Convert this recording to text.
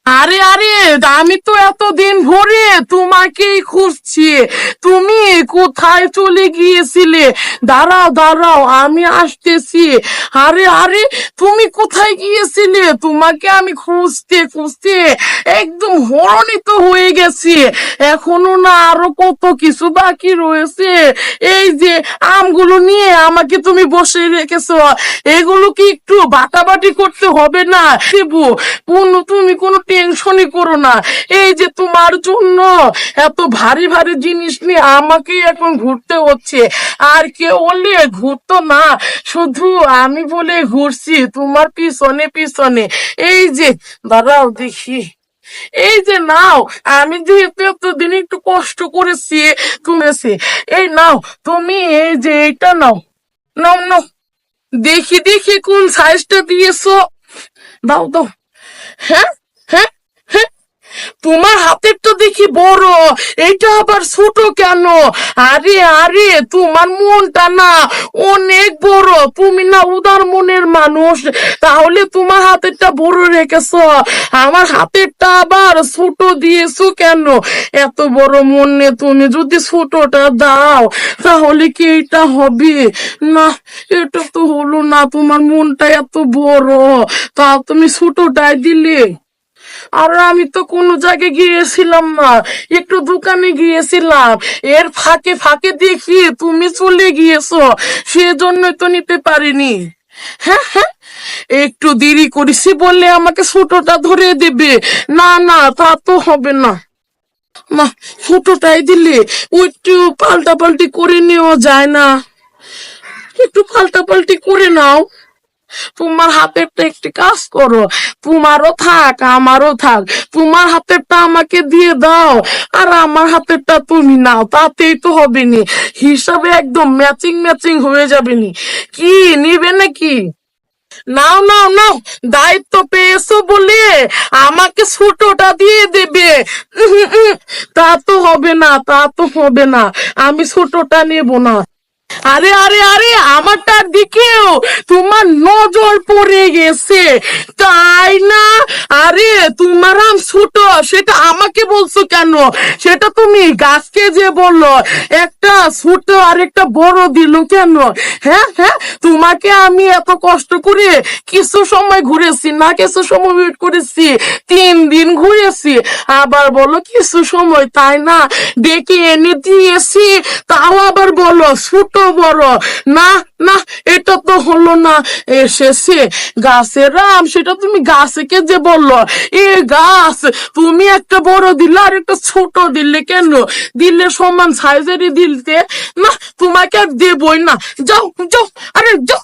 আরে আরে, আমি তো এতদিন ভরে তোমাকেই খুঁজছি। তুমি কোথায় চলে গিয়েছিলে? দাঁড়াও দাঁড়াও, আমি আসতেছি। আরে আরে, তুমি কোথায় গিয়েছিলে? তোমাকে আমি খুঁজতে খুঁজতে একদম হরণিত হয়ে গেছি। এখনো না আরো কত কিছু বাকি রয়েছে। এই যে আমগুলো নিয়ে আমাকে তুমি বসে রেখেছো, এগুলো কি একটু বাটাবাটি করতে হবে না? দেবো, তুমি কোনো টেনশনই করো না। এই যে তোমার জন্য এত ভারী ভারী জিনিস নিয়ে আমাকেই এখন ঘুরতে হচ্ছে। আর কেউ বললে ঘুরতো না, শুধু আমি বলে ঘুরছি তোমার পিছনে পিছনে। এই যে দাঁড়াও দেখি, এই যে নাও, আমি যেহেতু এতদিন একটু কষ্ট করেছি তুমি এই নাও, তুমি এই যে এটা নাও। নাও নাও, দেখি দেখি কোন সাইজটা দিয়েছো। দাও দাও। হ্যাঁ হ্যাঁ হ্যাঁ, তোমার হাতের তো দেখি বড়, এটা আবার ছোট কেন? আরে আরে, তোমার মনটা না অনেক বড়, তুমি না উদার মনের মানুষ, তাহলে তোমার হাতেরটা বড় রেখেছ, আমার হাতেরটা আবার ছোট দিয়েছো কেন? এত বড় মন নিয়ে তুমি যদি ছোটটা দাও তাহলে কি এটা হবে? না, এটা তো হলো না, তোমার মনটা এত বড়, তা তুমি ছোটটাই দিলে। আর আমি তো কোনো জায়গায় গিয়েছিলাম না, একটু দোকানে গিয়েছিলাম, এর ফাঁকে ফাঁকে দেখি তুমি চলে গিয়েছো, সেজন্যই তো নিতে পারিনি। হ্যাঁ হ্যাঁ, একটু দেরি করেছি বললে আমাকে ছোটটা ধরে দেবে? না না, তা তো হবে না। না, ছোটটাই দিলে একটু পাল্টাপাল্টি করে নেওয়া যায় না? একটু পাল্টাপাল্টি করে নাও। তোমার হাতেরটা একটি কাজ করো, তোমারও থাক আমারও থাক, তোমার হাতেরটা আমাকে দিয়ে দাও আর আমার হাতেরটা তুমি নাও, তাতেই তো হবে নি, হিসাবে একদম ম্যাচিং ম্যাচিং হয়ে যাবে নি। কি নিবে নাকি? নাও নাও নাও, দায়িত্ব পেয়েছো বলে আমাকে ছোটটা দিয়ে দেবে? তা তো হবে না, তা তো হবে না, আমি ছোটটা নেব না। আরে আরে আরে, আমারটার দিকেও তোমার নজর পড়ে গেছে, তাই না? আরে তোমার আম ছোট, সেটা আমাকে বলছো কেন? সেটা তুমি গাছকে যে বললো একটা ছোট আর একটা বড় দিল কেন? হ্যাঁ হ্যাঁ, তোমাকে আমি এত কষ্ট করে কিছু সময় ঘুরেছি না, কিছু সময় ওয়েট করেছি, 3 দিন ঘুরেছি, আবার বলো কিছু সময়, তাই না? ডেকে এনে দিয়েছি, তাও আবার বলো ছোট বড়। না না, এটা তো হলো না। এসেছে গাছের আম, সেটা তুমি গাছকে যে বললো এ গাছ, তুমি একটা বড় দিলে আর একটা ছোট দিলে কেন? দিলে সমান সাইজেরই দিলতে না, তোমাকে আর দেবই না, যাও যাও, আরে যাও।